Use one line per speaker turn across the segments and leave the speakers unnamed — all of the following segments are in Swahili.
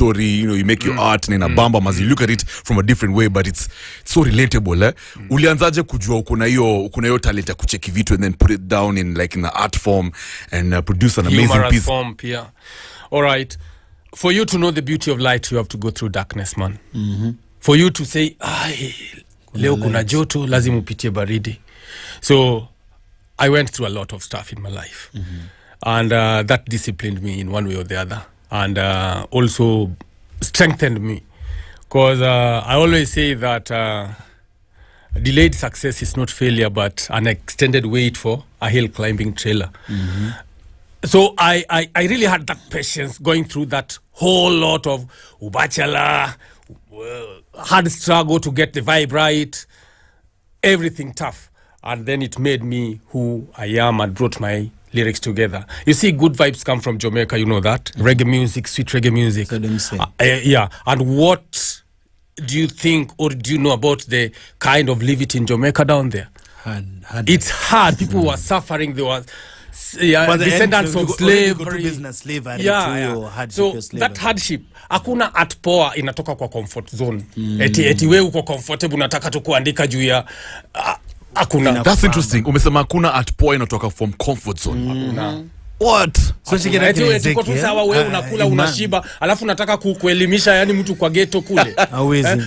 story, you make your art na bamba as you look at it from a different way, but it's so relatable. Ulianzaje kujua kuna hiyo talent ya kucheki vitu and then put it down in an art form and produce an amazing
humorous
piece?
Form, yeah. All right. For you to know the beauty of light, you have to go through darkness, man. For you to say, leo kuna joto, lazima upitie baridi. So I went through a lot of stuff in my life. And that disciplined me in one way or the other. And also strengthened me. Because I always say that delayed success is not failure, but an extended wait for a hill climbing trailer. So I really had that patience going through that whole lot of Ubachelor, hard struggle to get the vibe right, everything tough. And then it made me who I am and brought my lyrics together. You see, good vibes come from Jamaica, you know that. Reggae music, sweet reggae music. Yeah. And what do you think or do you know about the kind of live it in Jamaica down there?
Hard.
It's hard. People were suffering. There was descendants of slavery. So that hardship, hakuna art poa inatoka kwa comfort zone. Eti wewe uko comfortable unataka tu kuandika juu ya hakuna.
That's interesting. Umesema hakuna art poa inatoka from comfort zone. What?
So
tuko tu sawa wewe unakula unashiba alafu unataka kuelimisha yani mtu kwa ghetto kule.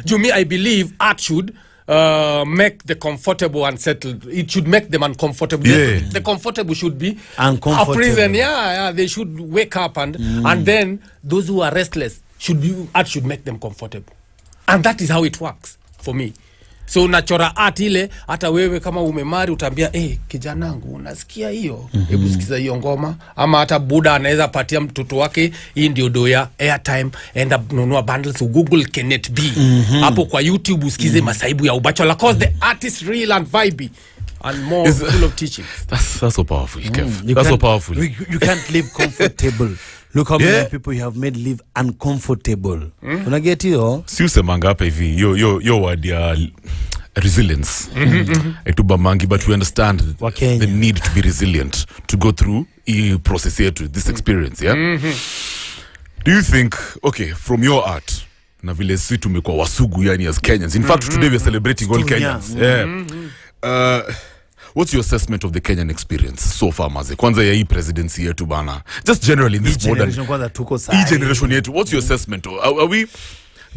To me I believe art should make the comfortable and settled. It should make them uncomfortable. The comfortable should be uncomfortable. A prison. They should wake up and then those who are restless art should make them comfortable. And that is how it works for me. So nachora art ile hata wewe kama umemari utaambia kijanangu unasikia hiyo hebu sikiza hiyo ngoma, ama hata buda anaweza patia mtoto wake hii ndio doya airtime, enda nunua bundles Google Kennet B hapo kwa YouTube usikize Maasaibu ya Ubachelor, cause the art is real and vibey and more full of teachings.
That's so powerful, Kev. That's so powerful.
You can't live comfortable. Look how many people you have made live uncomfortable. Unaget hiyo?
Si usemanga hapa hivi yo word ya resilience. Etubamangi, but we understand the need to be resilient to go through the process here to this experience, Do you think, okay, from your art, na vile si tumekuwa wasugu yani as Kenyans. In fact, today we are celebrating all Kenyans. What's your assessment of the Kenyan experience so far, Maze? Kwanza ya hii presidency yetu bana. Just generally in this modern generation yetu, what's your assessment? Are we,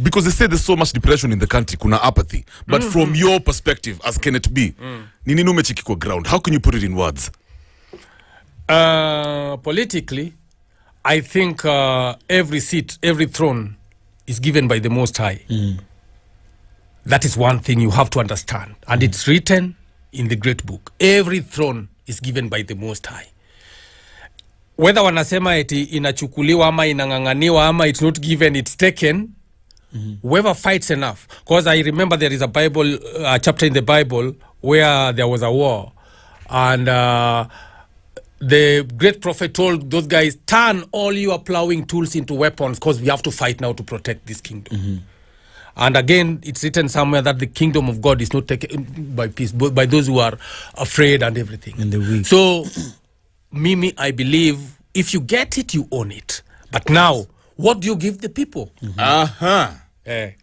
because they say there's so much depression in the country, kuna apathy. But from your perspective as Kennet B, nini numechiki kwa ground? How can you put it in words?
Politically, I think every seat, every throne is given by the Most High. That is one thing you have to understand. And it's written in the great book. Every throne is given by the Most High. Whether wanasema eti inachukuliwa ama inanganganiwa ama it's not given, it's taken, whoever fights enough. Because I remember there is a Bible, chapter in the Bible where there was a war. And the great prophet told those guys, turn all your plowing tools into weapons because we have to fight now to protect this kingdom. And again, it's written somewhere that the kingdom of God is not taken by peace, but by those who are afraid and everything.
And the weak.
So, Mimi, I believe if you get it, you own it. But now, what do you give the people?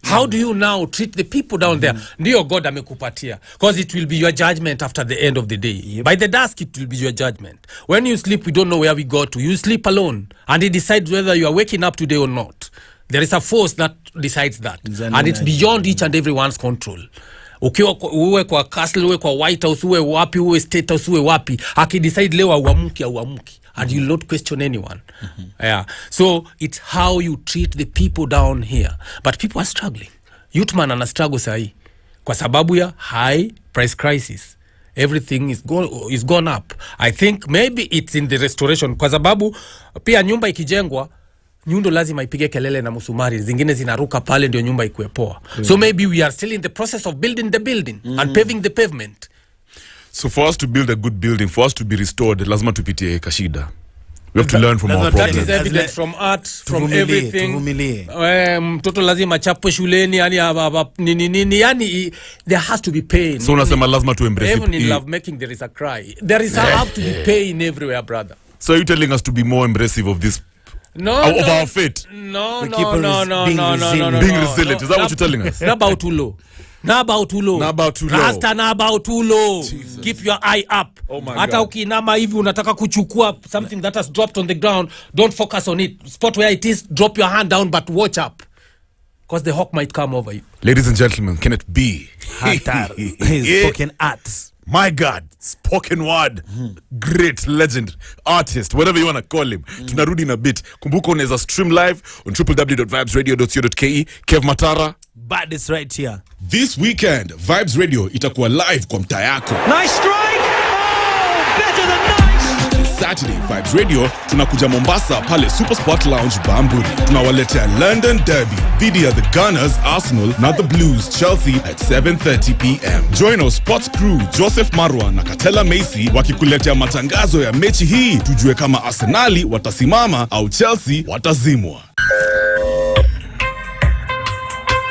How do you now treat the people down there? Ndio God amekupatia. Because it will be your judgment after the end of the day. By the dusk, it will be your judgment. When you sleep, we don't know where we go to. You sleep alone. And it decides whether you are waking up today or not. There is a force that decides that. And it's beyond each and everyone's control. Ukiwa uwe kwa castle, uwe kwa White House, uwe wapi, uwe State House, uwe wapi, decide leo uamuki. And you'll not question anyone. So it's how you treat the people down here. But people are struggling. Youthman ana struggle sahi. Kwa sababu ya high price crisis. Everything is gone up. I think maybe it's in the restoration. Kwa sababu pia nyumba ikijengwa, nyundo lazima ipige kelele na musumari, zingine zinaruka pale ndio nyumba ikuwe poa. So maybe we are still in the process of building the building and paving the pavement.
So for us to build a good building, for us to be restored, lazima tupitie kashida. We have to learn from our problems.
That is evident from art, from everything. Mtoto lazima chapo shuleni, yani there has to be pain.
So unasema lazima tu embrace.
Even in love making there is a cry. There is have to be pain everywhere, brother.
So are you telling us to be more embracive of this of our fate.
No.
Being
resilient. Is that what you're telling us?
Nabautulo. Rasta nabautulo. Keep your eye up.
Oh my
Hata
God.
ukinama hivi unataka kuchukua something that has dropped on the ground, don't focus on it. Spot where it is, drop your hand down, but watch up. Because the hawk might come over you.
Ladies and gentlemen, Kennet B.
His spoken arts.
My God, spoken word, great legend, artist, whatever you want to call him. Tunarudi in a bit. Kumbuka unaweza stream live on www.vybezradio.co.ke. Kev Matara.
But it's right here.
This weekend, Vybez Radio itakuwa live kwa mtaa yako.
Nice strike! Oh, better than nice!
Saturday, Vybez Radio tunakuja Mombasa pale Super Sport Lounge Bamburi. Tunawaletea London Derby dhidi ya the Gunners, Arsenal na the Blues, Chelsea at 7:30 p.m. Join our sports crew Joseph Marwa na Katela Macy wakikuletea matangazo ya mechi hii, tujue kama Arsenali watasimama au Chelsea watazimwa.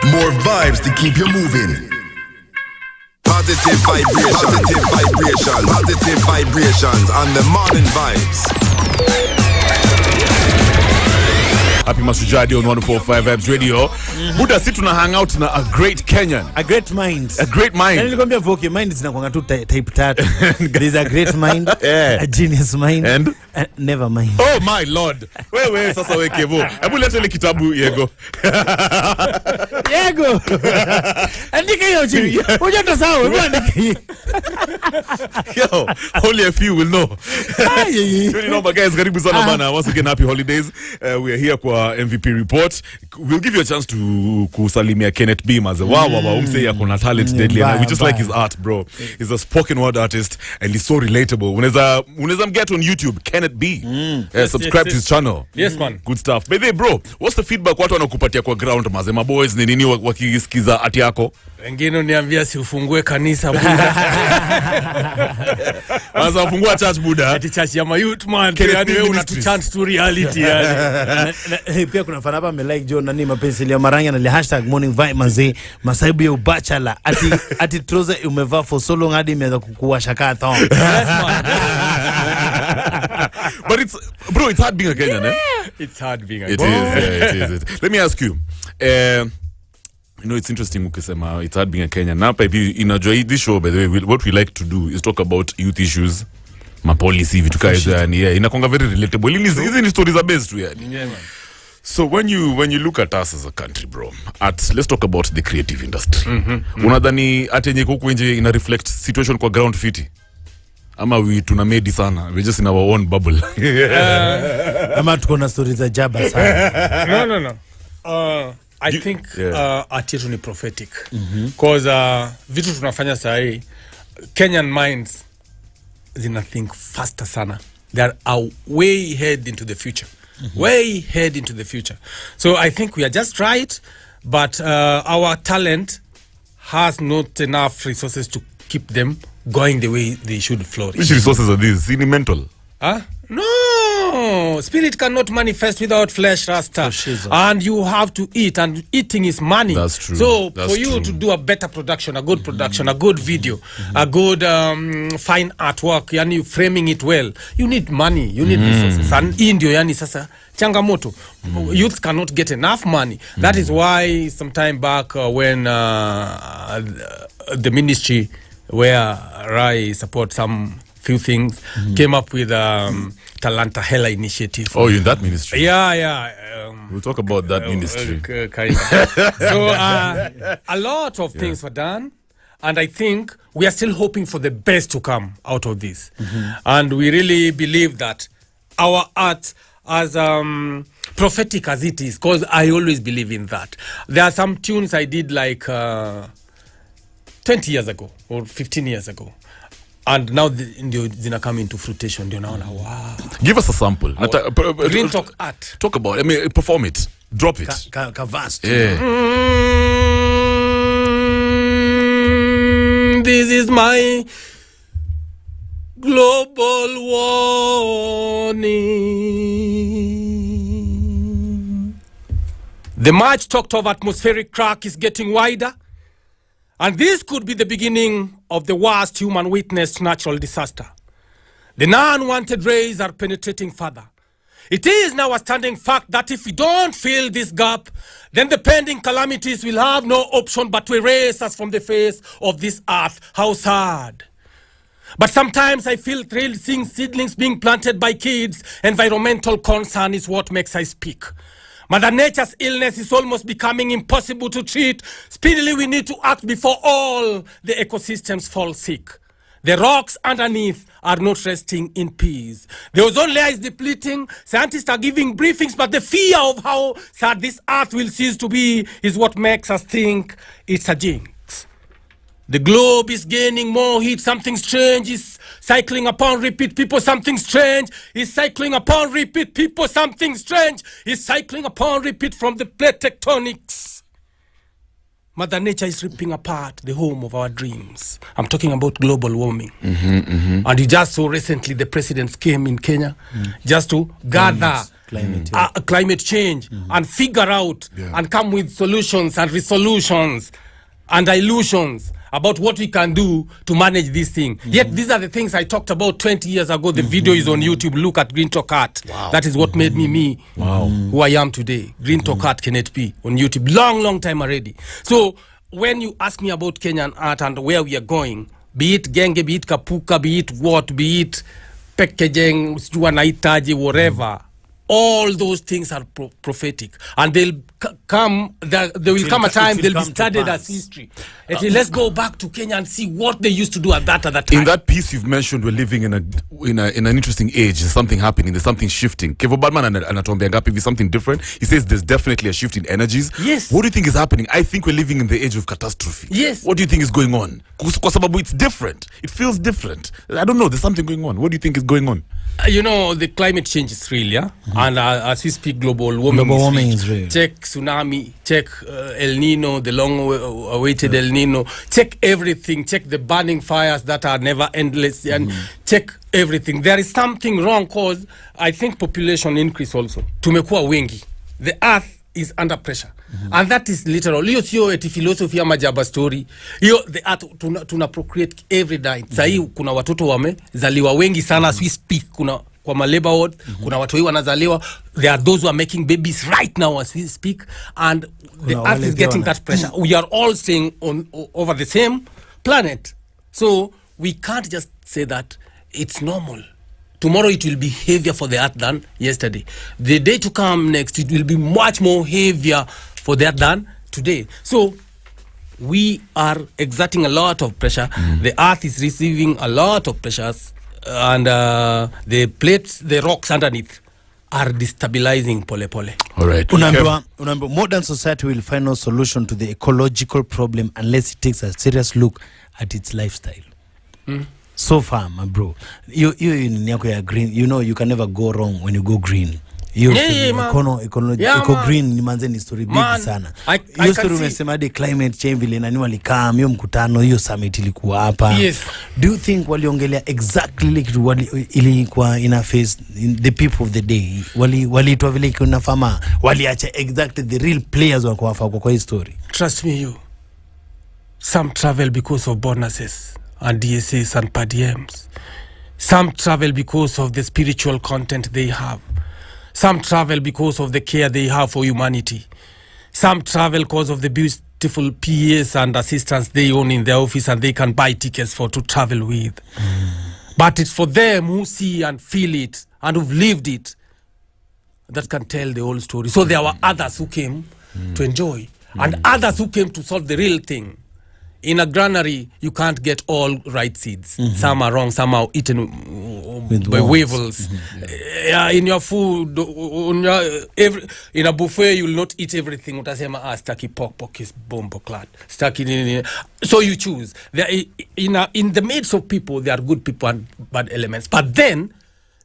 More vibes to keep you moving. Positive vibrations on the morning vibes.
Happy Mashujaa Day on 104.5 Vybez Radio. Buda, si tuna hang out na a great Kenyan.
A great mind.
A great mind.
Yani nilikwambia voke mind zinakuanga tu type tatu. There is a great mind,
Yeah.
a genius mind,
And?
never mind.
Oh my lord. Wewe sasa wekevo. Hebu leta ile kitabu Yego.
Yego. Andika hiyo chini. Unajua sawa, hebu andika hiyo.
Yo, only a few will know. You know, but guys, karibu sana bana. Once again, happy holidays. We are here kwa MVP report. We'll give you a chance to kusalimia Kennet B maze. Wow, umse yako na talent deadly. And we just like his art, bro. He's a spoken word artist and he's so relatable. Unaweza mget on YouTube, Kennet B. Subscribe to his channel.
Yes, man.
Good stuff. By the way, bro, what's the feedback watu wanakupatia kwa ground maze? My boys ni nini wakisikiza ati yako?
Wengine uniambia si ufungue kanisa
Sasa fungua church buda.
ati church ya mayouth man.
Kennet
Yani
B
wewe
Ministries.
unatuchant to reality yani.
Pia kuna fan hapa amelike John nani mapenzi ya maranga na hashtag morning vibe manzi Maasaibu ya Ubachelor ati trouser umevaa for so long hadi imeanza kukuwasha kaa thong.
Yes, man.
But it's hard being a Kenyan, eh?
It's hard being a
It is, yeah, it is. Let me ask you. You know, it's interesting ukisema it's hard being a Kenyan. Na hapa hivi inajua this show, by the way, what we like to do is talk about youth issues, ma policy vitu kama hizo yani. Yeah, inakonga very relatable. Hizi ni stories are based tu yani.
Yeah, man.
So when you look at us as a country, bro, let's talk about the creative industry. Unadhani atenye huko nje ina reflect situation kwa ground fiti? Ama tuna made sana. We're just in our own bubble.
Ama tuko na stories za jaba sana.
No. I think art yetu ni prophetic. Because vitu tunafanya sahi, Kenyan minds zina think faster sana. They are way ahead into the future. Way ahead into the future. So I think we are just right, but our talent has not enough resources to keep them going the way they should flourish.
Which resources are these? Ini mental.
No, spirit cannot manifest without flesh, Rasta. And you have to eat, and eating is money.
That's true.
So
That's
for you
true.
to do a better production, a good production, a good video, a good fine artwork, yani you framing it well, you need money, you need resources. And Indio, yani sasa changamoto. Youth cannot get enough money. That is why some time back when the ministry where Rai support some few things came up with Talanta Hela initiative.
Oh, you're in that ministry.
Yeah.
We'll talk about that ministry.
Kind of. So a lot of things were done, and I think we are still hoping for the best to come out of this. And we really believe that our art, as prophetic as it is, because I always believe in that. There are some tunes I did like 20 years ago or 15 years ago. And now ndio zina come into fruition, ndio naona wow.
Give us a sample.
Green Talk Art.
Talk about it. I mean, perform it. Drop it.
Vast.
Yeah.
This is my global warning. The much talked of atmospheric crack is getting wider. And this could be the beginning of the worst human-witnessed natural disaster. The non-wanted rays are penetrating further. It is now a standing fact that if we don't fill this gap, then the pending calamities will have no option but to erase us from the face of this earth. How sad. But sometimes I feel thrilled seeing seedlings being planted by kids. Environmental concern is what makes I speak. Mother Nature's illness is almost becoming impossible to treat. Speedily we need to act before all the ecosystems fall sick. The rocks underneath are not resting in peace. The ozone layer is depleting. Scientists are giving briefings, but the fear of how sad this earth will cease to be is what makes us think it's a jinx. The globe is gaining more heat. Something strange is cycling upon repeat. People, something strange is cycling upon repeat. People, something strange is cycling upon repeat from the plate tectonics. Mother Nature is ripping apart the home of our dreams. I'm talking about global warming. And you just saw recently the presidents came in Kenya just to gather climate change and figure out and come with solutions and resolutions and illusions about what we can do to manage this thing. Yet these are the things I talked about 20 years ago. The video is on YouTube. Look at Green Talk Art. That is what made me who I am today. Green Talk Art Kennet B on YouTube. Long time already. So when you ask me about Kenyan art and where we are going, be it Genge, be it Kapuka, be it what, be it packaging, Naitaji, whatever, all those things are prophetic, and they'll come. There will come a time they'll be studied as history. Let's go back to Kenya and see what they used to do at that time.
In that piece you've mentioned, we're living in an interesting age. There's something happening. There's something shifting. Kevo Badman anatuambia ngapi is something different. He says there's definitely a shift in energies.
Yes.
What do you think is happening? I think we're living in the age of catastrophe.
Yes.
What do you think is going on? Kwa sababu it's different. It feels different. I don't know. There's something going on. What do you think is going on?
The climate change is real, yeah? And as we speak, global warming is real. Check tsunami, check El Nino, the long-awaited El Nino. Check everything. Check the burning fires that are never endless. And check everything. There is something wrong because I think population increase also. Tumekuwa wengi. The earth is under pressure. And that is literal. Hiyo sio eti philosophy ama jaba story. Hiyo the earth tuna procreate every day. Sahi kuna watoto wamezaliwa wengi sana as we speak. Kuna kwa labor ward, kuna watu wengi wanazaliwa. There are those who are making babies right now as we speak, and the earth is getting that pressure. We are all staying over the same planet. So we can't just say that it's normal. Tomorrow it will be heavier for the earth than yesterday. The day to come next, it will be much more heavier for the earth than today. So we are exerting a lot of pressure. The earth is receiving a lot of pressures, and the plates, the rocks underneath are destabilizing pole.
All right.
Unaambiwa modern society will find no solution to the ecological problem unless it takes a serious look at its lifestyle. So far, my bro, you in green, you can never go wrong when you go green. Eco green ni manze ni story big sana. Hiyo story umesema de climate change vile nani walikam hiyo mkutano hiyo summit ilikuwa hapa.
Yes.
Do you think waliongelea exactly ilikuwa ina face the people of the day? Waliitwa vile kuna fama waliacha exactly the real players wako kwa hii story.
Trust me you. Some travel because of bonuses and DSAs and per diems. Some travel because of the spiritual content they have. Some travel because of the care they have for humanity. Some travel because of the beautiful PAs and assistants they own in their office and they can buy tickets to travel with. But it's for them who see and feel it and who've lived it that can tell the whole story. So there were others who came to enjoy and others who came to solve the real thing. In a granary, you can't get all right seeds. Some are wrong, some are eaten by weevils. In your food, in a buffet, you will not eat everything. Utasema, staki pork is bombo clad. So you choose. In the midst of people, there are good people and bad elements. But then,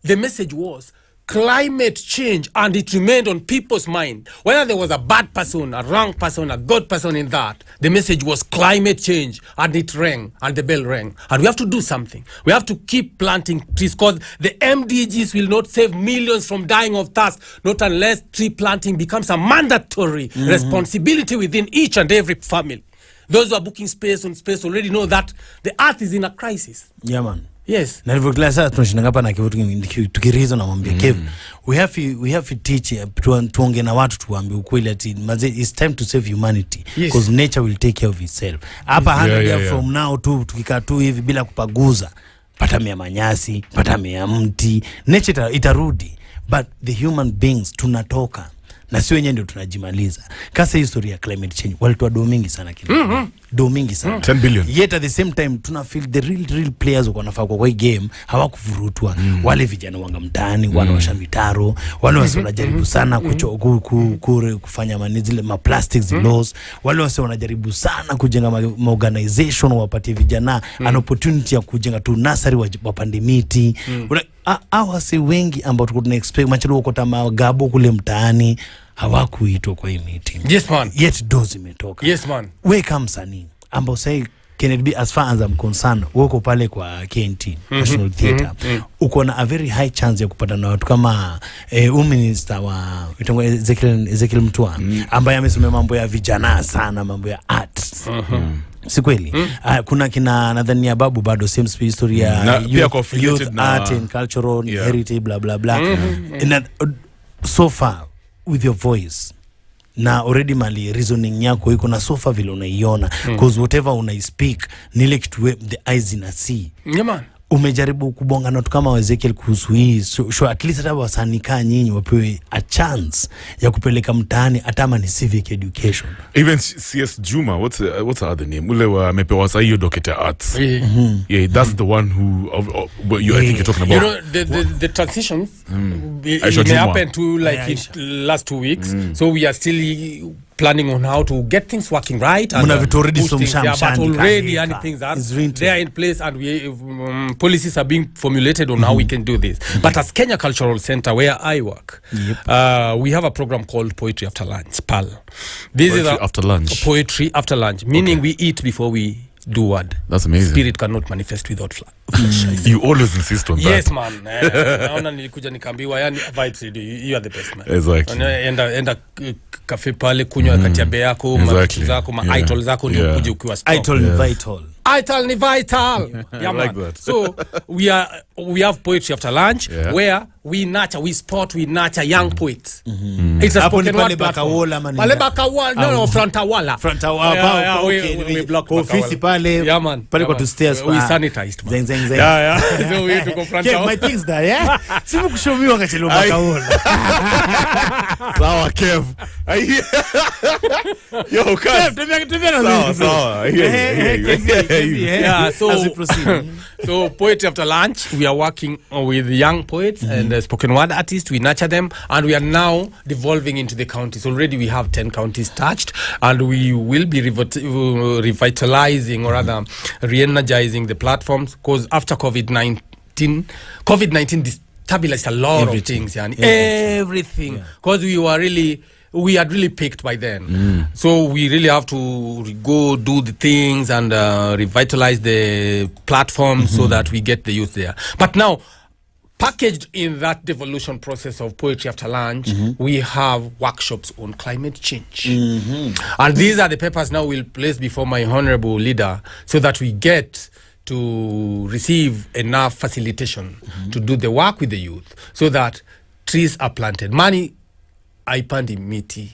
the message was, climate change, and it remained on people's mind. Whether there was a bad person, a wrong person, a good person in that, the message was climate change, and it rang, and the bell rang. And we have to do something. We have to keep planting trees, because the MDGs will not save millions from dying of thirst, not unless tree planting becomes a mandatory responsibility within each and every family. Those who are booking space on space already know that the earth is in a crisis.
Yeah, man.
Yes.
Na hivyo kila saa tunashindana hapa na Kev tukirizo na mwambie Kev, we have to teach tuongee na watu tuambie ukweli ati it's time to save humanity because nature will take care of itself. Hapa 100 years from now tu tukikaa tu hivi bila kupaguza, pata mia manyasi, pata mia mti, nature itarudi, but the human beings tunatoka na sio wenyewe ndio tunajimaliza. Kasa historia ya climate change walitoa do mingi sana kile. Do mingi sana.
10 billion.
Yet at the same time tuna feel the real players wanafaa kwa game hawakuvurutwa. Wale vijana wanga mtaani, wanaosha mitaro, wale wasio wanajaribu sana kufanya zile ma plastics laws, wale wasio wanajaribu sana kujenga ma organization wapatie vijana an opportunity ya kujenga tu nursery wapande miti. Hawa si wengi ambao tuna expect machalo wako kama gabo kule mtaani hawakuitwa kwa hii meeting.
Yes man.
Yet dozi imetoka.
Yes man.
We come sani ambao say Kennet B, as far as I'm concerned, wako pale kwa KNT National Theatre. Uko na a very high chance ya kupata na watu kama minister wa Ezekiel Mtua ambaye amesema mambo ya vijana sana, mambo ya art. Si kweli? Kuna kina nadhani Babu bado same history ya youth art and cultural heritage blah blah blah. And so far with your voice na already mali reasoning yako iko na sofa vile unaiona because whatever una speak nile kitu the eyes in a see.
Yeah man.
Umejaribu kubonga na watu kama Ezekiel kuhusu hii so at least hata wasanika nyinyi wapewe a chance ya kupeleka mtaani atama ni civic education.
Even CS Juma, what's the other name? Ule wa amepewa saa hiyo Doctor Arts. Yeah, that's the one who I think you're talking about.
You know the transitions it happened to like last 2 weeks. So we are still planning on how to get things working right and
already
but already things are there in place and we policies are being formulated on how we can do this. But as Kenya Cultural Center where I work, we have a program called Poetry After Lunch, PAL. This
Poetry
is
after lunch.
Poetry after lunch, meaning we eat before we do word.
That's amazing.
Spirit cannot manifest without flesh.
You always insist on that.
Yes man. Naona nilikuja nikambiwa yani VybezRadio, you are the best man.
Exactly.
Enda cafe pale kunywa katiabe yako,
exactly.
Zako, idol zako ndio kuja ukiwa strong.
Idol ni vital.
Idol ni vital. Yeah man. Like that. So we have Poetry After Lunch where we nurture young poets. It's a spoken word platform. Pale Bakawola, no, Frantawala.
Frantawala,
we block
ofisi pale.
Yeah man.
Pale kwa tu stairs.
We sanitized man.
Zeng.
Yeah. So we to go Frantawala.
My things there, yeah? Simu kushomiwa kachelo Bakawola.
Sawa Kev. Yo, Kev. Sawa.
Yeah, so Poetry After Lunch, we are working with young poets and spoken word artists. We nurture them and we are now devolving into the counties. Already we have 10 counties touched and we will be revitalizing or rather re-energizing the platforms because after COVID-19 destabilized a lot of things. Everything. Because we had really picked by then. So we really have to go do the things and revitalize the platform so that we get the youth there. But now, packaged in that devolution process of Poetry After Lunch, we have workshops on climate change. And these are the papers now we'll place before my honorable leader so that we get to receive enough facilitation to do the work with the youth so that trees are planted. Money haipandi miti.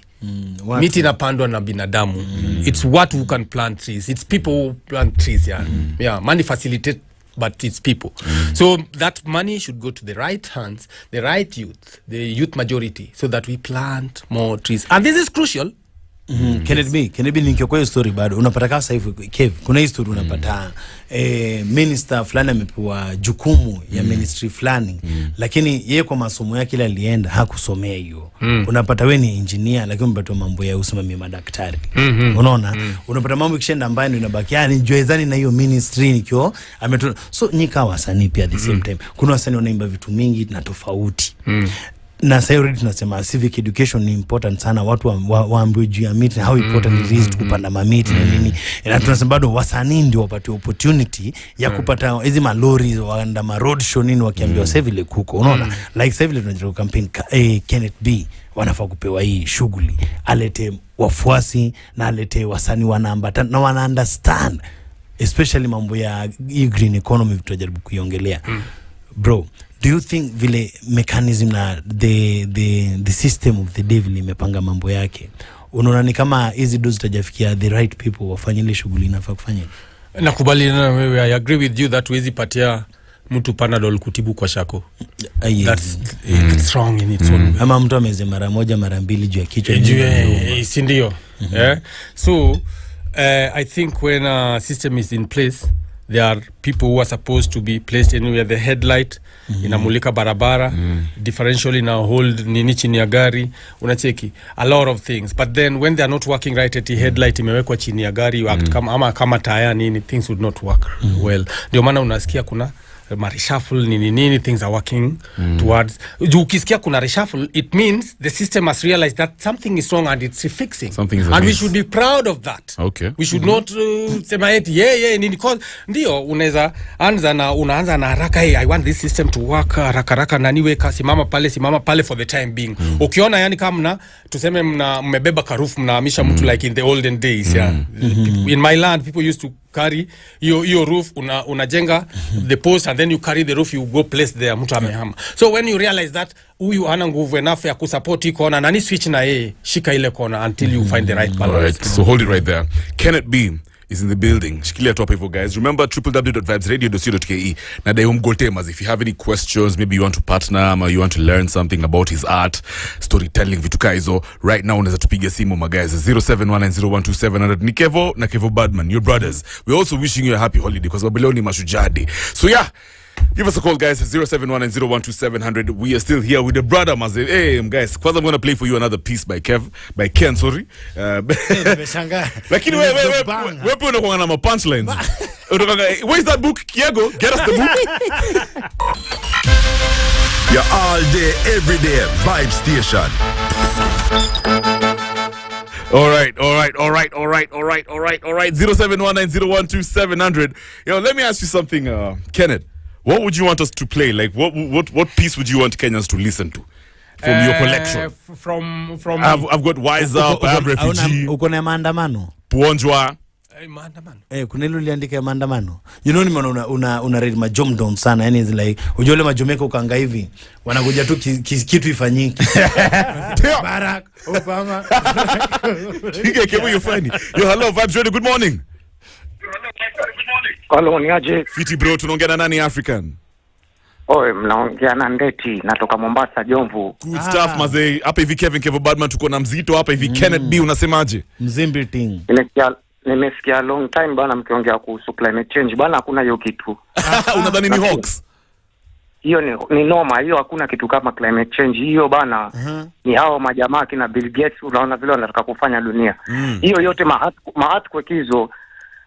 Miti inapandwa na binadamu. It's what who can plant trees. It's people who plant trees. Yeah, money facilitate, but it's people. So that money should go to the right hands, the right youth, the youth majority, so that we plant more trees. And this is crucial.
Kennet B nikiwa kwa story bado unapata kama sasa hivi Kev kuna history unapata minister fulani amepewa jukumu ya ministry fulani lakini yeye kwa masomo yake ile alienda hakusomea hiyo. Unapata wewe ni engineer lakini umepata mambo ya usimamizi madaktari. Unaona? Unapata mambo kishaenda mbaya inabaki yani joezani na hiyo ministry nikio ametoa. So nyika wasanii pia the same time kuna wasanii wanaimba vitu mingi na tofauti. Na sasa already tunasema civic education ni important sana, watu waambiwe juu ya miti, how important it is kupanda mamiti na nini. Na tunasema bado wasanii ndio wapate opportunity ya kupata hizi malori waenda ma road show nini wakiambiwa sasa vile kuko. Unaona? Like sasa vile tunajaribu campaign Kennet B wanafaa kupewa hii shughuli, alete wafuasi na alete wasanii wanaambatana na wana understand especially mambo ya green economy tutajaribu kuiongelea. Bro, do you think vile mechanism na the system of the devil imepanga mambo yake, unaona ni kama hizi dozi tajafikia the right people wafanye ile shughuli inafaa kufanya?
Nakubaliana na wewe. I agree with you that wezi patia mtu Panadol kutibu kwa shako. That's it's wrong in its own.
Ama mtu ameze mara moja mara mbili juu ya kichwa.
Si ndio? So I think when a system is in place, there are people who are supposed to be placed anywhere. The headlight inamulika barabara, differential ina hold nini chini ya gari, unacheki a lot of things. But then when they are not working right, at the headlight imewekwa chini ya gari, you act kama taya nini, things would not work well. Ndio maana unasikia kuna reshuffle nini, things are working towards. Ukisikia kuna reshuffle, it means the system has realized that something is wrong and it's fixing. And we should be proud of that.
Okay.
We should not sema eti nini, cause ndio unaweza unaanza na haraka, hey, I want this system to work haraka na niwe simama pale for the time being. Ukiona yani kama tuseme mmebeba karufu mnahamisha mtu like in the olden days, in my land people used to carry your roof, unajenga the post and then you carry the roof, you go place there, mtu amehama. So when you realize that huyu hana nguvu enough ya kusupport hii kona, nani switch na yeye, shika ile kona until you find the right balance.
All right, so hold it right there. Kennet B is in the building. Shikilia top hivyo guys. Remember www.vybezradio.co.ke. Na dai umgoltemas, if you have any questions, maybe you want to partner or you want to learn something about his art, storytelling, vitu kaizo, right now unaweza tupigia simu my guys 0719012700. Ni Kevo na Kevo Badman, your brothers. We're also wishing you a happy holiday because Babyloni mashujadi. So yeah, give us a call guys, 0719012700. We are still here with the brother Maasaibu. Hey guys, kwanza I'm going to play for you another piece by Ken, sorry. Lakini wewe unakuwa na punchlines. Where's that book? Kiego, get us the book.
You're all day, every day, Vibe Station.
All right. 0719012700. Yo, let me ask you something, Kenneth. What would you want us to play? Like, what piece would you want Kenyans to listen to from your collection?
From
I've got Wise Up, I have Refugee.
Uko na maandamano?
Puonjwa.
Maandamano.
Kuna ile uliandika maandamano. You know ni una read majom down sana. Yani is like ujole majomeka ukanga hivi. Wanakuja tu kitu ifanyike. Barack Obama.
Kike you funny. Yo, hello VybezRadio, good morning.
Hello, ni aje?
Fiti bro, tunaongea na nani African?
Oe, mnaongea na Ndeti, natoka Mombasa Jomvu.
Good stuff mazee. Hapa hivi Kevo Badman tuko na mzito hapa hivi Kennet B, unasemaje?
Mzimbi thing.
Nimesikia long time bana mkiongea kuhusu climate change bana, hakuna hiyo kitu.
Unadhani ni hoax?
Hiyo ni noma, hiyo hakuna kitu kama climate change hiyo bana. Ni hao majamaa kina Bill Gates, unaona vile wanataka kufanya dunia. Hiyo yote earthquake hizo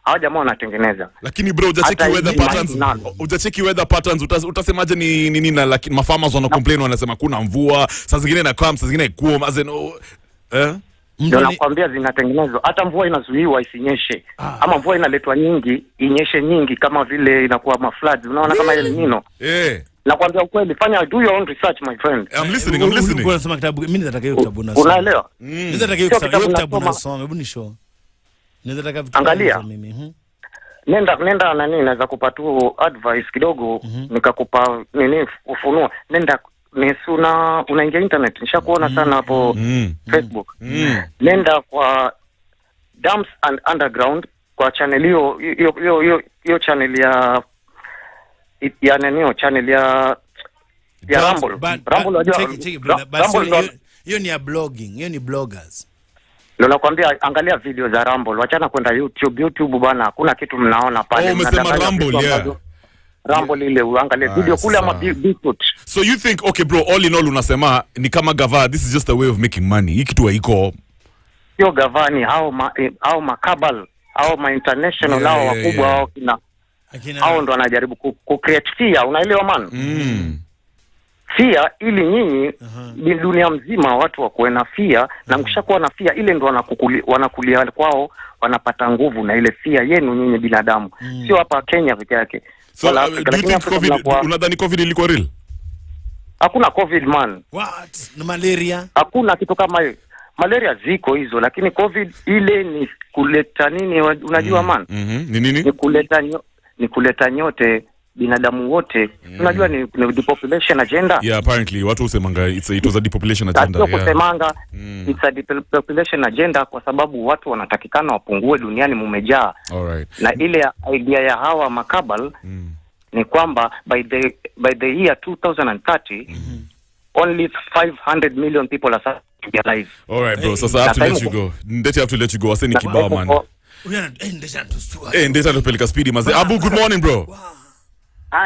hao jamaa wanatengeneza.
Lakini bro, hujacheki weather patterns, utasemaje ni nini? Na lakini mafarmers wana complain, wanasema kuna mvua, saa zingine inakaa, saa zingine haikuwa,
ndio nakwambia zinatengenezwa. Hata mvua inazuiwa isinyeshe. Ama mvua inaletwa nyingi, inyeshe nyingi kama vile inakuwa mafloods. Unaona kama El Nino. Nakwambia ukweli, do your own research my friend.
I'm listening.
Unasema kitabu, mimi nataka hiyo kitabu nasoma.
Unaelewa?
Nataka hiyo kitabu nasoma, hebu nishow. Nataka vitu
angalia mimi. Nenda nani naweza kupata advice kidogo, nikakupa nini ufunuo. Nenda unaingia internet, nishakuona sana hapo Facebook. Nenda kwa Dumps and Underground kwa channel hiyo channel ya nani, channel ya Rumble. Rumble
hiyo ni ya blogging, hiyo ni bloggers.
Ndio nakwambia, angalia video za Rumble, wachana kwenda YouTube bana, hakuna kitu mnaona pale.
Umesema Rumble, yeah.
Rumble ile uangalie video kule ama Bigfoot.
So you think, okay bro, all in all unasema ni kama gava, this is just a way of making money. Hii kitu haiko.
Sio gavani, hao makabal, hao ma international hao wakubwa hao hao ndo wanajaribu ku create fear, unaelewa man? Fear ili nyinyi dunia mzima watu wakuwe na fear, na mkishakuwa na fear ile ndo wanakulia kwao, wanapata nguvu na ile fear yenu nyinyi binadamu. Sio hapa Kenya peke yake.
So unadhani COVID ilikuwa real?
Hakuna COVID man.
What? Na malaria?
Hakuna kitu kama hiyo. malaria ziko hizo, lakini COVID ile ni kuleta nini, unajua man?
Ni nini?
Ni kuleta nyote binadamu wote. Unajua ni depopulation agenda.
Yeah, apparently watu husemanga it was a depopulation agenda.
Yeah. Kusemanga it's a depopulation agenda kwa sababu watu wanatakikana wapungue duniani, mumejaa.
Alright.
Na ile idea ya hawa makabal ni kwamba by the year 2030 only 500 million people are to be alive.
Alright bro, so I have to let you go. Ndeti have to let you go. Aseni kibao man. Ndeti atupeleka speedy maze. Abu, good morning bro.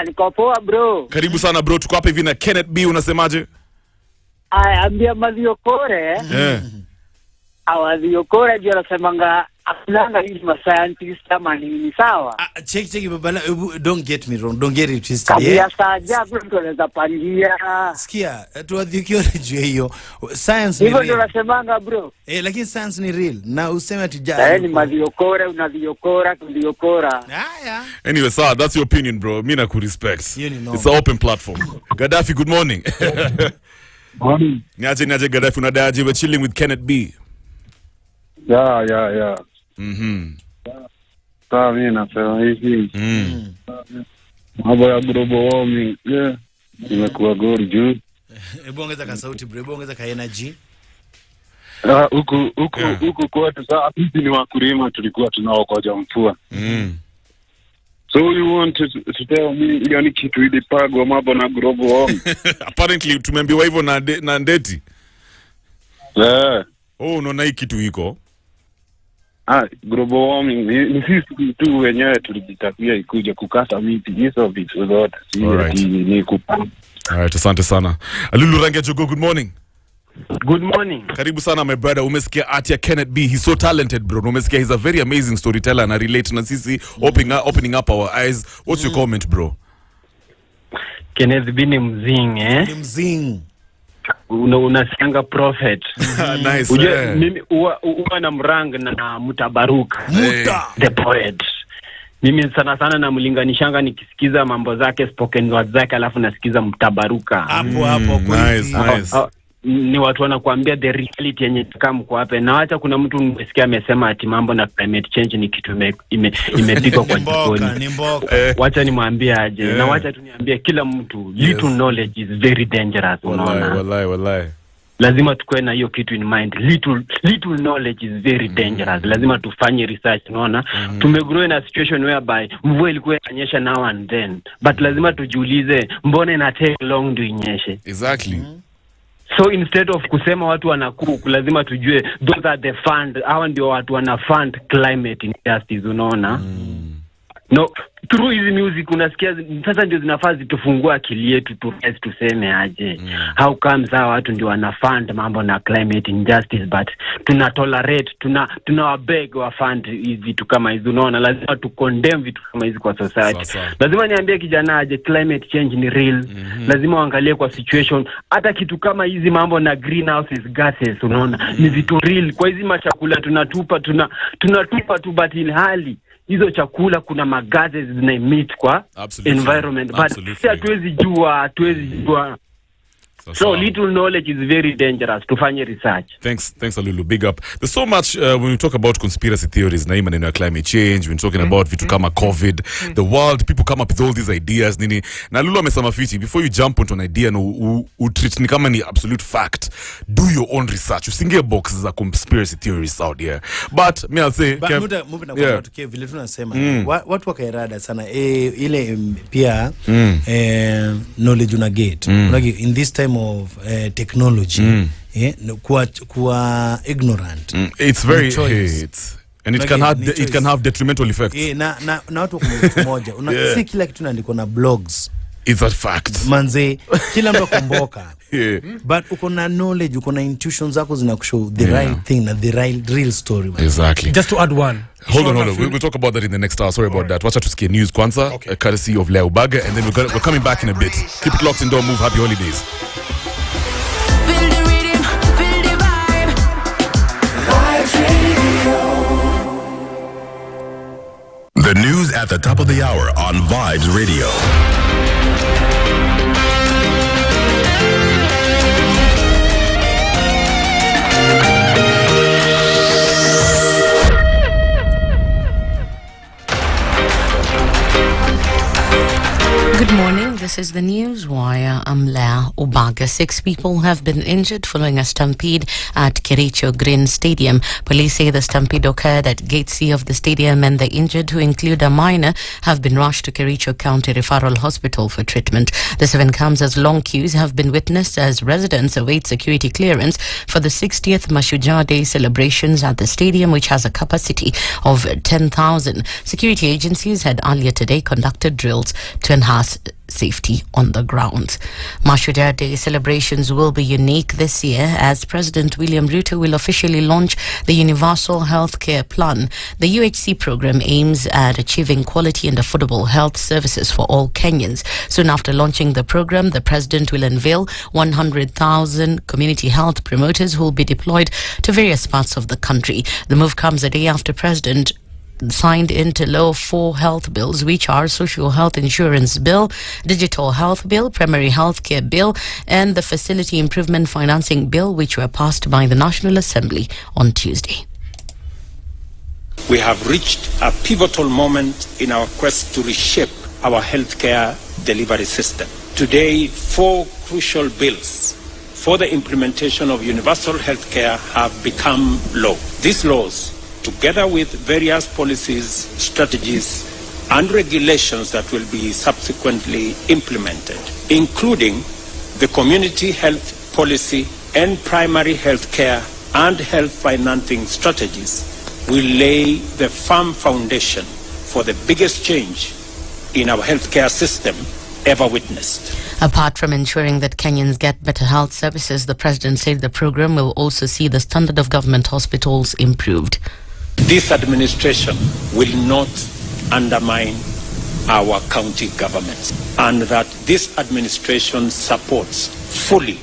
Niko poa bro.
Karibu sana bro, tuko hapa hivi na Kennet B, unasemaje?
Ambia Maziokore. Awaziokore ndio anasemanga akulanga hizi scientist ama ni sawa.
Check babala, don't get me wrong, don't get it twisted.
Yeah, saja mtu anaweza pangia.
Sikia, tuadhikiore juu hiyo. Science ni
real. Hivyo ndio nasemanga bro.
Lakini science ni real. Na useme tujali.
Ni Maziokore, unaziokora, tuliokora.
Yeah.
Anyway, sir, that's your opinion bro. Mimi nakurespect. It's an open platform. Gaddafi, good morning.
Morning.
Niaje Gaddafi, unadaje? We're chilling with Kennet B.
Yeah. Sawa, mimi nasema hivi. Mambo ya global warming, imekuwa gori juu.
Hebu ongeza ka sauti bro, hebu ongeza ka energy.
Huku kwetu sasa sisi ni wakulima, tulikuwa tunaokoja mvua. So you want to tell me yani kitu ile pagwa mambo na global warming?
Apparently tumeambiwa hivyo na Ndeti. Unaona hii kitu iko?
Global warming ni sisi tu wenyewe tulijitakia ikuja kukata miti hizo vitu zote. Ni kupanda.
Alright, asante sana. Alulu Range Jogo, good morning.
Good morning.
Karibu sana my brother. Umesikia art ya Kennet B. He's so talented bro. Umesikia he's a very amazing storyteller and relate na sisi opening up our eyes. What's your comment bro?
Kennet B ni mzing
Ni mzing.
Unasianga prophet.
Nice.
Mimi uwa na mrang na Mutabaruka. The poet. Mimi sana namlinganishanga nikisikiza mambo zake, spoken words zake, alafu nasikiza Mutabaruka.
Hapo
nice.
Ni watu wanakuambia the reality yenye kama kwa hapa. Na acha kuna mtu nimesikia amesema ati mambo na climate change ni kitu imepigwa kwa jikoni.
Ni mboka.
Wacha nimwambie aje. Na wacha tuniambie kila mtu little knowledge is very dangerous, unaona.
Wallahi.
Lazima tukue na hiyo kitu in mind. Little knowledge is very dangerous. Lazima tufanye research, unaona. Tumegrow na situation whereby mvua ilikuwa inanyesha now and then. But lazima tujiulize mbona ina take long to inyeshe.
Exactly.
So instead of kusema watu wanakuku, lazima tujue those are the fund, hawa ndio watu wana fund climate injustice, unaona. No, through hizi music unasikia sasa ndio zinafaa zitufungua akili yetu tuseme aje. How comes hawa watu ndio wana fund mambo na climate injustice but tuna tolerate, tuna beg wa fund hizi vitu kama hizo, unaona. Lazima tu condemn vitu kama hizi kwa society. Lazima niambie kijana aje climate change ni real. Lazima uangalie kwa situation hata kitu kama hizi mambo na greenhouse gases, unaona. Ni vitu real. Kwa hizi machakula tunatupa tu but in hali hizo chakula kuna magases zina emit kwa environment. But si hatuwezi jua. So little knowledge is very dangerous. Tufanye research.
Thanks Alulu, big up. There's so much when we talk about conspiracy theories na maneno ya climate change, when talking about vitu kama COVID, the world, people come up with all these ideas nini. Na Alulu amesema fiti, before you jump onto an idea no treat ni kama ni absolute fact, do your own research. Usingie boxes za conspiracy theories out here. But me I'll say
muda tukie vile tunasema watu wakairada sana ile pia knowledge una get. In this time of technology, kuwa ignorant.
It's very and it can have detrimental effects.
Na watu kwa mtu mmoja si kila kitu naandiko na blogs.
It's a fact.
Manze kila mtu akomboka. But uko na knowledge, uko na intuitions zako zinakushow the right thing na the real story.
Exactly.
Just to add one.
Hold on. We'll talk about that in the next hour. Sorry about that. Wacha tusikie news kwanza, courtesy of Leo Baga, and then we're coming back in a bit. Keep it locked and don't move. Happy holidays.
Feel the rhythm, feel the vibe. Vibes Radio.
The news at the top of the hour on Vibes Radio.
This is the news wire. I'm Leah Ubaga. 6 people have been injured following a stampede at Kericho Green Stadium. Police say the stampede occurred at Gate C of the stadium, and the injured, who include a minor, have been rushed to Kericho County Referral Hospital for treatment. This event comes as long queues have been witnessed as residents await security clearance for the 60th Mashujaa Day celebrations at the stadium, which has a capacity of 10,000. Security agencies had earlier today conducted drills to enhance safety on the ground. Mashujaa Day celebrations will be unique this year as President William Ruto will officially launch the Universal Healthcare Plan. The UHC program aims at achieving quality and affordable health services for all Kenyans. Soon after launching the program, the President will unveil 100,000 community health promoters who will be deployed to various parts of the country. The move comes a day after President signed into law 4 health bills, which are Social Health Insurance Bill, Digital Health Bill, Primary Healthcare Bill, and the Facility Improvement Financing Bill, which were passed by the National Assembly on Tuesday.
We have reached a pivotal moment in our quest to reshape our healthcare delivery system. Today, 4 crucial bills for the implementation of universal healthcare have become law. These laws, together with various policies, strategies, and regulations that will be subsequently implemented, including the community health policy and primary health care and health financing strategies, will lay the firm foundation for the biggest change in our healthcare system ever witnessed.
Apart from ensuring that Kenyans get better health services, the President said the program will also see the standard of government hospitals improved.
This administration will not undermine our county governments, and that this administration supports fully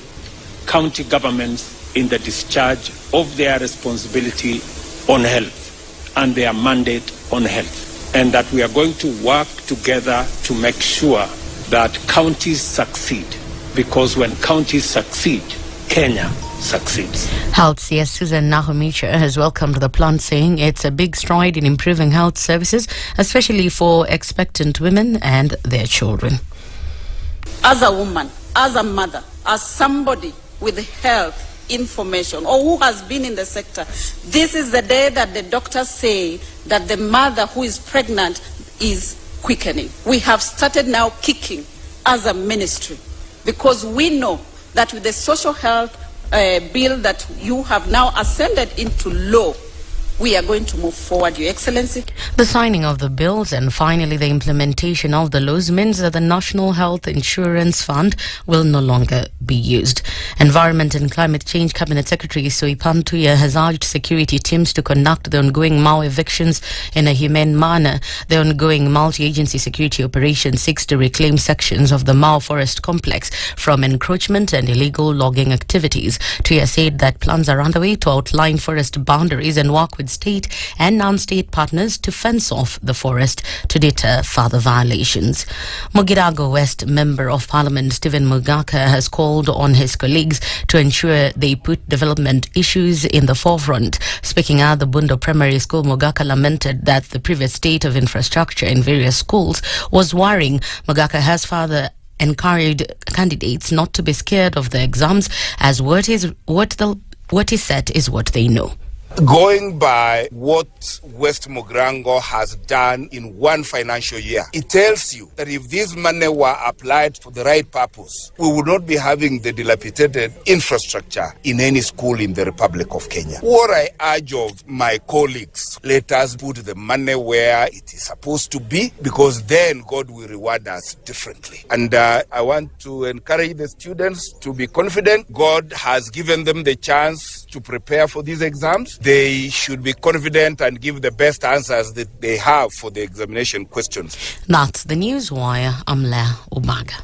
county governments in the discharge of their responsibility on health and their mandate on health, and that we are going to work together to make sure that counties succeed, because when counties succeed, Kenya succeeds.
Health CS Susan Nahumicha has welcomed the plan, saying it's a big stride in improving health services, especially for expectant women and their children.
As a woman, as a mother, as somebody with health information or who has been in the sector, this is the day that the doctors say that the mother who is pregnant is quickening. We have started now kicking as a ministry, because we know that with the social health bill that you have now ascended into law, we are going to move forward, Your Excellency.
The signing of the bills and finally the implementation of the laws means that the National Health Insurance Fund will no longer be used. Environment and Climate Change Cabinet Secretary Soipan Tuya has urged security teams to conduct the ongoing Mau evictions in a humane manner. The ongoing multi-agency security operation seeks to reclaim sections of the Mau Forest Complex from encroachment and illegal logging activities. Tuya said that plans are underway to outline forest boundaries and work with state and non-state partners to fence off the forest to deter further violations. Mogirago West Member of Parliament Stephen Mugaka has called on his colleagues to ensure they put development issues in the forefront. Speaking at the Bundo Primary School, Mugaka lamented that the previous state of infrastructure in various schools was worrying. Mugaka has further encouraged candidates not to be scared of the exams, as what is set is what they know.
Going by what West Mogrango has done in one financial year, it tells you that if this money were applied for the right purpose, we would not be having the dilapidated infrastructure in any school in the Republic of Kenya. What I urge of my colleagues, let us put the money where it is supposed to be, because then God will reward us differently. And I want to encourage the students to be confident. God has given them the chance to prepare for these exams. They should be confident and give the best answers that they have for the examination questions.
That's the News Wire. I'm Leah Ubaga.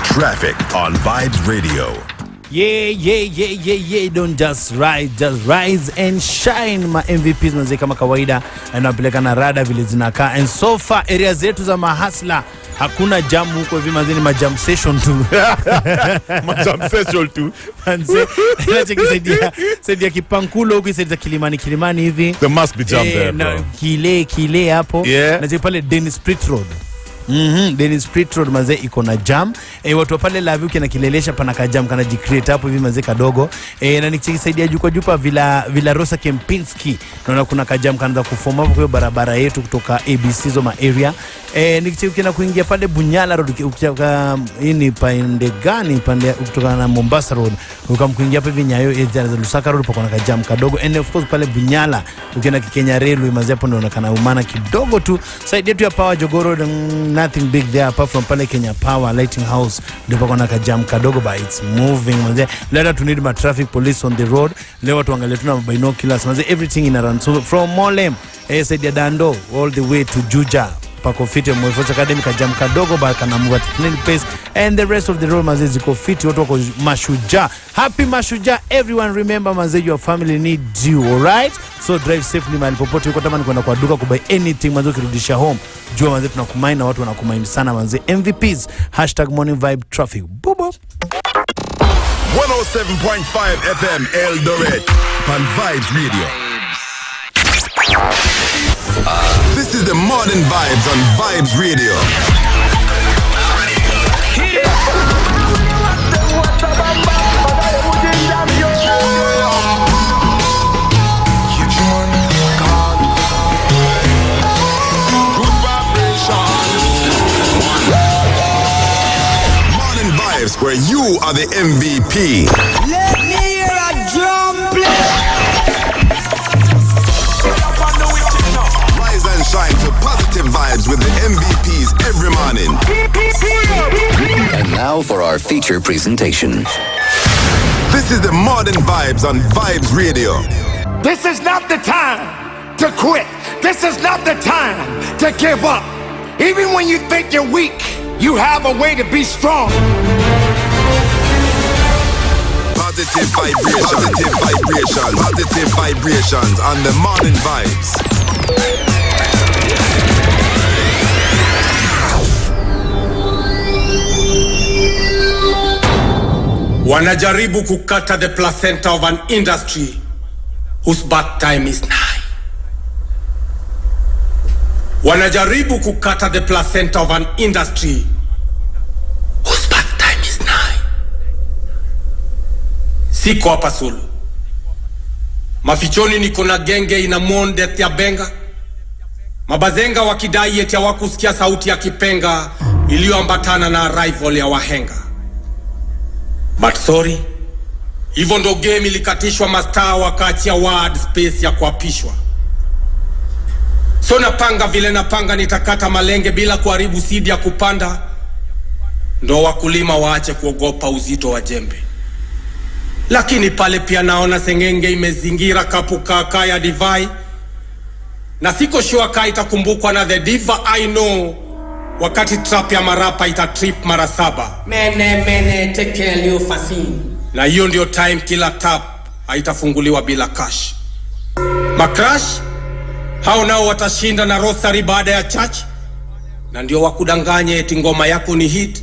Traffic on Vybez Radio.
Yeah. Don't just rise and shine. Ma MVPs manze kama kawaida, na napeleka na rada vile zinakaa. And so far area zetu za mahasla hakuna jam huko hivi mazeni, majam session tu.
Majam session tu.
Manze, saidia Kipankulo huko, saidia Kilimani hivi.
There must be jam there, bro.
Na kile hapo. Na pale Dennis Sprit Road. Dennis Sprit Road mazee iko na jam. Watu pale Lavi ukienda Kilelesha pana ka jam kana jicreate hapo hivi mazee kadogo. Na nikisaidia jupa Villa Rosa Kempinski. Naona kuna ka jam kanaanza kuform hapo kwa barabara yetu kutoka ABC Zoma area. Nikichukina kuingia pale Bunyala Road ukitoka ni pande gani pande kutoka na Mombasa Road ukamkuingia hapo hivi Nyayo Lusaka Road pako na ka jam kadogo. And of course pale Bunyala ukienda Kenya Railway mazee hapo ndio unaonekana umana kidogo tu. Side yetu ya Power Jogoro, nothing big there apart from pale Kenya Power Lighting House ndio pako na ka jam kadogo, but it's moving mazee. Later to need my traffic police on the road. Leo tuangalie tuna binoculars mazee, everything in around. So from Molem side ya Dando all the way to Juja pako fiti Mwefocha Academy ka jam kadogo ba kana move at clean pace, and the rest of the road mazee ziko fiti, watu wako mashujaa. Happy mashujaa everyone. Remember mazee, your family needs you, all right? So drive safely mahali popote uko, tamani kwenda kwa duka kubuy anything mazee ukirudisha home. Jua mazee tunakumaini na watu wanakumaini sana mazee. MVPs #morning vibe traffic. Bobo
107.5 FM Eldoret on Vibes Radio. This is the Modern Vibes on Vibes Radio. Modern Vibes, where you are the MVP.
Let me hear a drum play.
Rise and shine to positive vibes with the MVPs every morning.
And now for our feature presentation.
This is the Modern Vibes on Vibes Radio.
This is not the time to quit. This is not the time to give up. Even when you think you're weak, you have a way to be strong.
Positive vibrations on the Morning Vibes.
Wanajaribu kukata the placenta of an industry whose birth time is nigh. Wanajaribu kukata the placenta of an industry whose birth time is nigh. Siko hapa solo. Mafichoni niko na genge ina mourn death ya Benga. Mabazenga wakidai eti hawakusikia sauti ya kipenga iliyoambatana na arrival ya wahenga. But sorry, hivyo ndo game ilikatishwa, mastaa wakaachia word space ya kuapishwa. So napanga vile napanga, nitakata malenge bila kuharibu seed ya kupanda. Ndo wakulima waache kuogopa uzito wa jembe. Lakini pale pia naona sengenge imezingira kapu kaka ya divai. Na siko sure kai itakumbukwa na the diva I know wakati trap ya marapa itatrip mara 7. Mene tekel yo fasini. Na hiyo ndio time kila tap haitafunguliwa bila cash. Macrash hao nao watashinda na rosary baada ya church. Na ndio wakudanganye eti ngoma yako ni hit.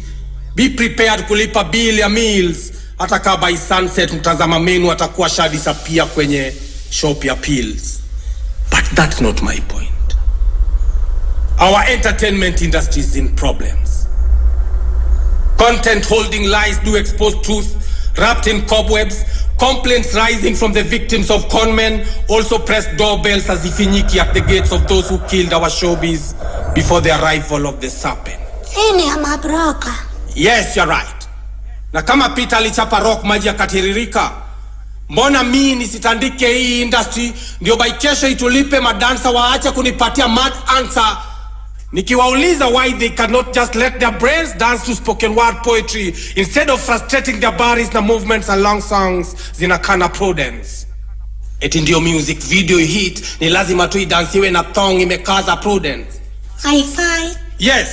Be prepared kulipa bill ya meals. Hata kama by sunset mtazama menu atakuwa shadisapia kwenye shop ya pills. But that's not my point. Our entertainment industry is in problems. Content holding lies do expose truth, wrapped in cobwebs. Complaints rising from the victims of conmen also press doorbells as ifinyiki at the gates of those who killed our showbiz before the arrival of the serpent.
Ini ya mabroka.
Yes, you're right. Na kama Peter alichapa rock maji yakatiririka, mbona mimi nisitandike hii industry ndio by kesho itulipe madansa waache kunipatia mad answer nikiwauliza why they cannot just let their brains dance to spoken word poetry instead of frustrating their bodies na movements along songs zinakana prudence. Eti ndio music video hit ni lazima tu idansiwe na thong imekaza prudence.
Hi-fi.
Yes.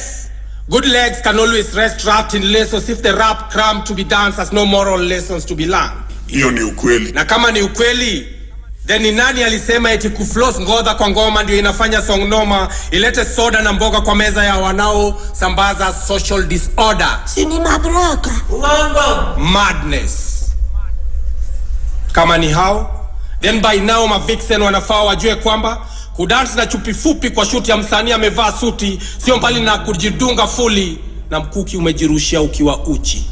Good legs can always rest wrapped in laces if the rap cram to be danced has no moral lessons to be learned.
Hiyo ni ukweli.
Na kama ni ukweli,
Then ni nani alisema eti kufloss ngodha kwa ngoma ndio inafanya song noma, ilete soda na mboga kwa meza ya wanao sambaza social disorder?
Sini mabroka.
Uongo. Madness. Kama ni hao, then by now mavixen wanafaa wajue kwamba kudance na chupi fupi kwa shoot ya msanii amevaa suti sio mbali na kujidunga fully na mkuki umejirushia ukiwa uchi.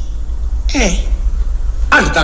And that